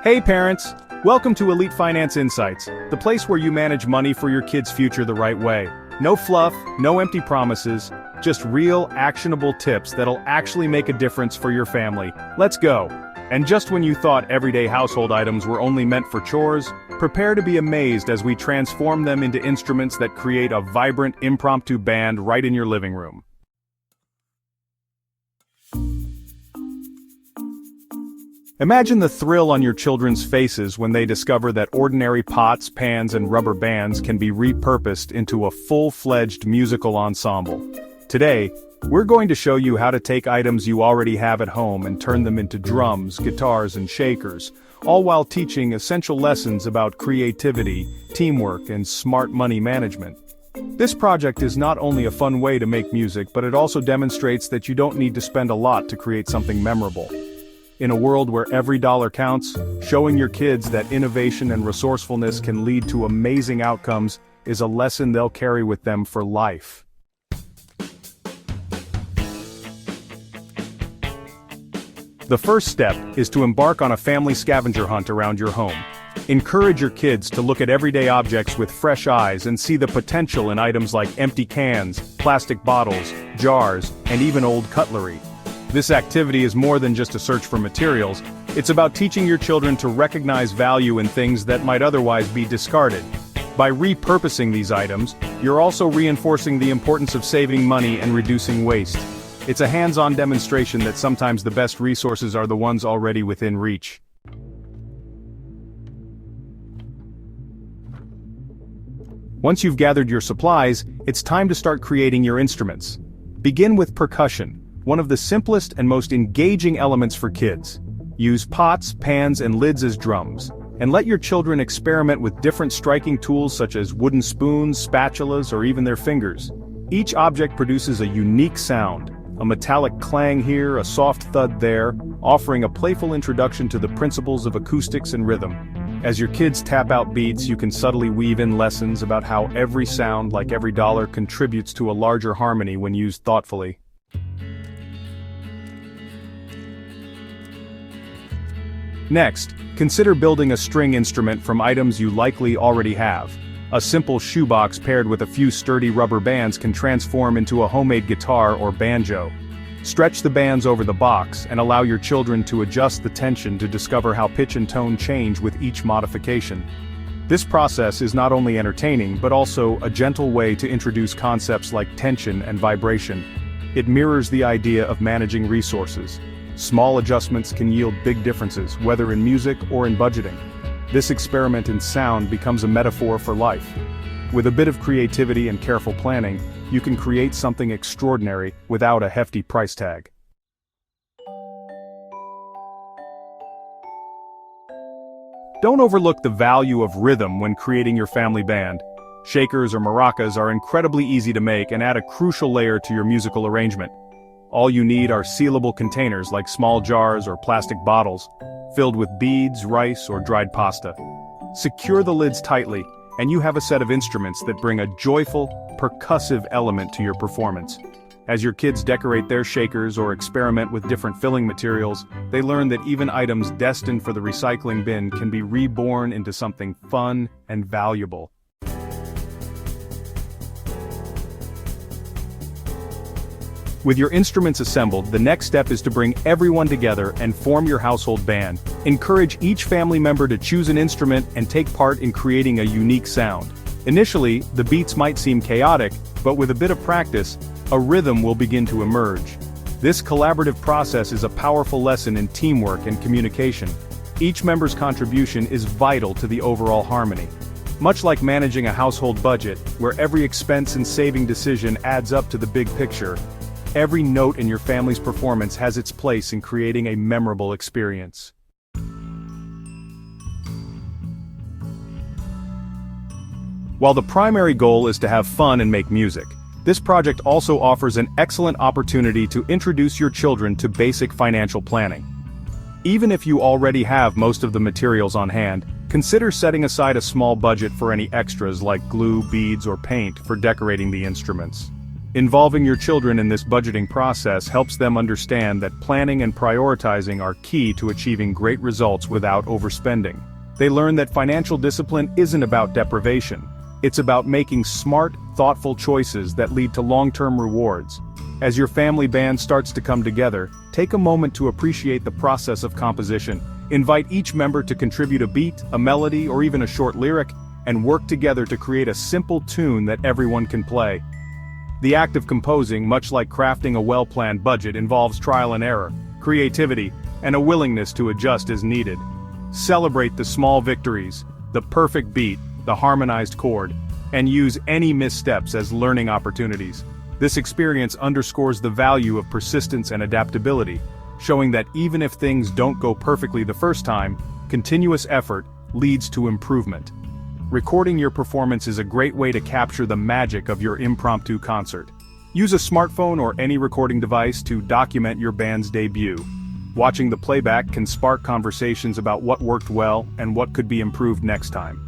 Hey parents! Welcome to Elite Finance Insights, the place where you manage money for your kids' future the right way. No fluff, no empty promises, just real, actionable tips that'll actually make a difference for your family. Let's go! And just when you thought everyday household items were only meant for chores, prepare to be amazed as we transform them into instruments that create a vibrant, impromptu band right in your living room. Imagine the thrill on your children's faces when they discover that ordinary pots, pans, and rubber bands can be repurposed into a full-fledged musical ensemble. Today, we're going to show you how to take items you already have at home and turn them into drums, guitars, and shakers, all while teaching essential lessons about creativity, teamwork, and smart money management. This project is not only a fun way to make music, but it also demonstrates that you don't need to spend a lot to create something memorable. In a world where every dollar counts, showing your kids that innovation and resourcefulness can lead to amazing outcomes is a lesson they'll carry with them for life. The first step is to embark on a family scavenger hunt around your home. Encourage your kids to look at everyday objects with fresh eyes and see the potential in items like empty cans, plastic bottles, jars, and even old cutlery. This activity is more than just a search for materials, it's about teaching your children to recognize value in things that might otherwise be discarded. By repurposing these items, you're also reinforcing the importance of saving money and reducing waste. It's a hands-on demonstration that sometimes the best resources are the ones already within reach. Once you've gathered your supplies, it's time to start creating your instruments. Begin with percussion, one of the simplest and most engaging elements for kids. Use pots, pans, and lids as drums, and let your children experiment with different striking tools such as wooden spoons, spatulas, or even their fingers. Each object produces a unique sound, a metallic clang here, a soft thud there, offering a playful introduction to the principles of acoustics and rhythm. As your kids tap out beats, you can subtly weave in lessons about how every sound, like every dollar, contributes to a larger harmony when used thoughtfully. Next, consider building a string instrument from items you likely already have. A simple shoebox paired with a few sturdy rubber bands can transform into a homemade guitar or banjo. Stretch the bands over the box and allow your children to adjust the tension to discover how pitch and tone change with each modification. This process is not only entertaining but also a gentle way to introduce concepts like tension and vibration. It mirrors the idea of managing resources. Small adjustments can yield big differences, whether in music or in budgeting. This experiment in sound becomes a metaphor for life. With a bit of creativity and careful planning, you can create something extraordinary without a hefty price tag. Don't overlook the value of rhythm when creating your family band. Shakers or maracas are incredibly easy to make and add a crucial layer to your musical arrangement. All you need are sealable containers like small jars or plastic bottles, filled with beads, rice, or dried pasta. Secure the lids tightly, and you have a set of instruments that bring a joyful, percussive element to your performance. As your kids decorate their shakers or experiment with different filling materials, they learn that even items destined for the recycling bin can be reborn into something fun and valuable. With your instruments assembled, the next step is to bring everyone together and form your household band. Encourage each family member to choose an instrument and take part in creating a unique sound. Initially, the beats might seem chaotic, but with a bit of practice, a rhythm will begin to emerge. This collaborative process is a powerful lesson in teamwork and communication. Each member's contribution is vital to the overall harmony. Much like managing a household budget, where every expense and saving decision adds up to the big picture, every note in your family's performance has its place in creating a memorable experience. While the primary goal is to have fun and make music, this project also offers an excellent opportunity to introduce your children to basic financial planning. Even if you already have most of the materials on hand, consider setting aside a small budget for any extras like glue, beads, or paint for decorating the instruments. Involving your children in this budgeting process helps them understand that planning and prioritizing are key to achieving great results without overspending. They learn that financial discipline isn't about deprivation. It's about making smart, thoughtful choices that lead to long-term rewards. As your family band starts to come together, take a moment to appreciate the process of composition. Invite each member to contribute a beat, a melody, or even a short lyric, and work together to create a simple tune that everyone can play. The act of composing, much like crafting a well-planned budget, involves trial and error, creativity, and a willingness to adjust as needed. Celebrate the small victories, the perfect beat, the harmonized chord, and use any missteps as learning opportunities. This experience underscores the value of persistence and adaptability, showing that even if things don't go perfectly the first time, continuous effort leads to improvement. Recording your performance is a great way to capture the magic of your impromptu concert. Use a smartphone or any recording device to document your band's debut. Watching the playback can spark conversations about what worked well and what could be improved next time.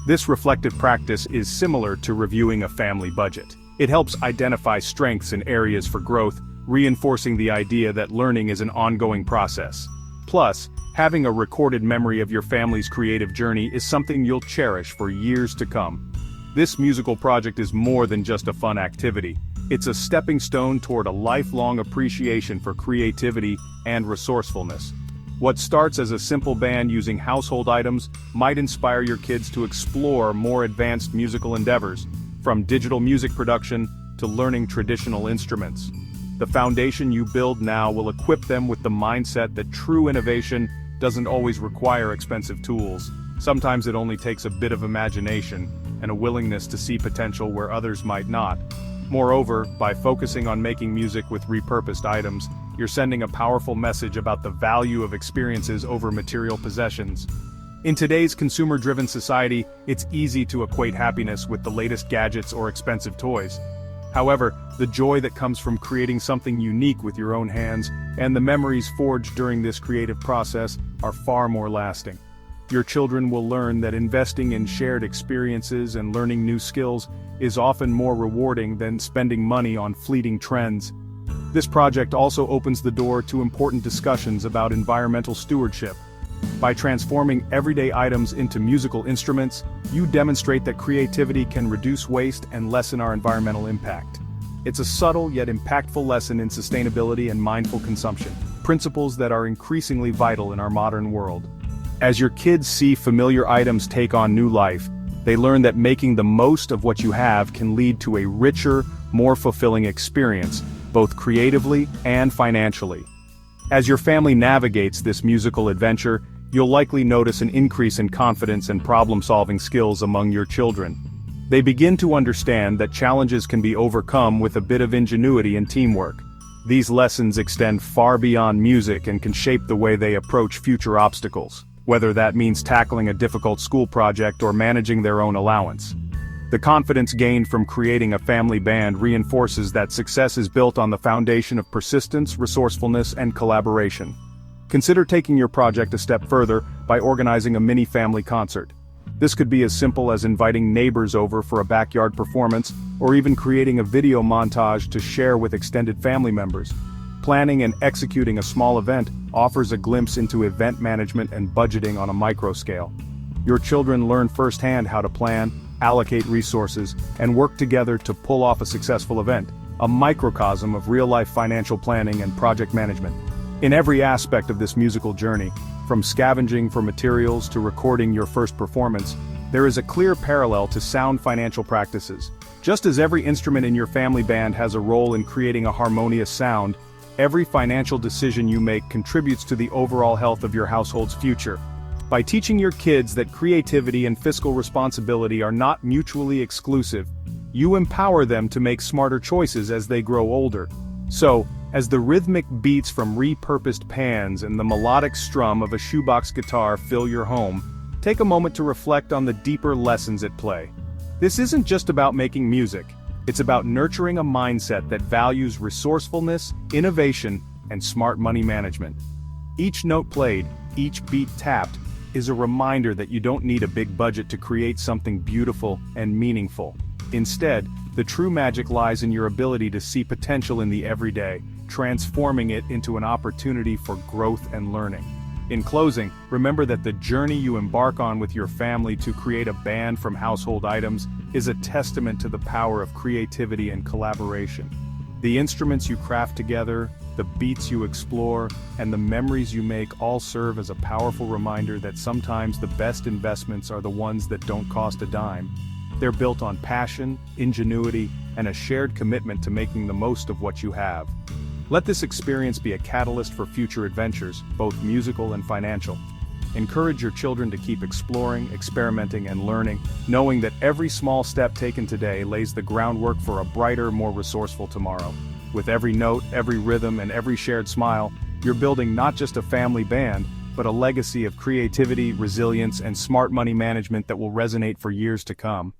This reflective practice is similar to reviewing a family budget. It helps identify strengths and areas for growth, reinforcing the idea that learning is an ongoing process. Plus, having a recorded memory of your family's creative journey is something you'll cherish for years to come. This musical project is more than just a fun activity. It's a stepping stone toward a lifelong appreciation for creativity and resourcefulness. What starts as a simple band using household items might inspire your kids to explore more advanced musical endeavors, from digital music production to learning traditional instruments. The foundation you build now will equip them with the mindset that true innovation doesn't always require expensive tools. Sometimes it only takes a bit of imagination and a willingness to see potential where others might not. Moreover, by focusing on making music with repurposed items, you're sending a powerful message about the value of experiences over material possessions. In today's consumer-driven society, it's easy to equate happiness with the latest gadgets or expensive toys. However, the joy that comes from creating something unique with your own hands, and the memories forged during this creative process, are far more lasting. Your children will learn that investing in shared experiences and learning new skills is often more rewarding than spending money on fleeting trends. This project also opens the door to important discussions about environmental stewardship. By transforming everyday items into musical instruments, you demonstrate that creativity can reduce waste and lessen our environmental impact. It's a subtle yet impactful lesson in sustainability and mindful consumption, principles that are increasingly vital in our modern world. As your kids see familiar items take on new life, they learn that making the most of what you have can lead to a richer, more fulfilling experience, both creatively and financially. As your family navigates this musical adventure, you'll likely notice an increase in confidence and problem-solving skills among your children. They begin to understand that challenges can be overcome with a bit of ingenuity and teamwork. These lessons extend far beyond music and can shape the way they approach future obstacles, whether that means tackling a difficult school project or managing their own allowance. The confidence gained from creating a family band reinforces that success is built on the foundation of persistence, resourcefulness, and collaboration. Consider taking your project a step further by organizing a mini family concert. This could be as simple as inviting neighbors over for a backyard performance, or even creating a video montage to share with extended family members. Planning and executing a small event offers a glimpse into event management and budgeting on a micro scale. Your children learn firsthand how to plan, allocate resources, and work together to pull off a successful event, a microcosm of real-life financial planning and project management. In every aspect of this musical journey, from scavenging for materials to recording your first performance, there is a clear parallel to sound financial practices. Just as every instrument in your family band has a role in creating a harmonious sound, every financial decision you make contributes to the overall health of your household's future. By teaching your kids that creativity and fiscal responsibility are not mutually exclusive, you empower them to make smarter choices as they grow older. So, as the rhythmic beats from repurposed pans and the melodic strum of a shoebox guitar fill your home, take a moment to reflect on the deeper lessons at play. This isn't just about making music, it's about nurturing a mindset that values resourcefulness, innovation, and smart money management. Each note played, each beat tapped, is a reminder that you don't need a big budget to create something beautiful and meaningful. Instead, the true magic lies in your ability to see potential in the everyday, transforming it into an opportunity for growth and learning. In closing, remember that the journey you embark on with your family to create a band from household items is a testament to the power of creativity and collaboration. The instruments you craft together, the beats you explore, and the memories you make all serve as a powerful reminder that sometimes the best investments are the ones that don't cost a dime. They're built on passion, ingenuity, and a shared commitment to making the most of what you have. Let this experience be a catalyst for future adventures, both musical and financial. Encourage your children to keep exploring, experimenting, and learning, knowing that every small step taken today lays the groundwork for a brighter, more resourceful tomorrow. With every note, every rhythm, and every shared smile, you're building not just a family band, but a legacy of creativity, resilience, and smart money management that will resonate for years to come.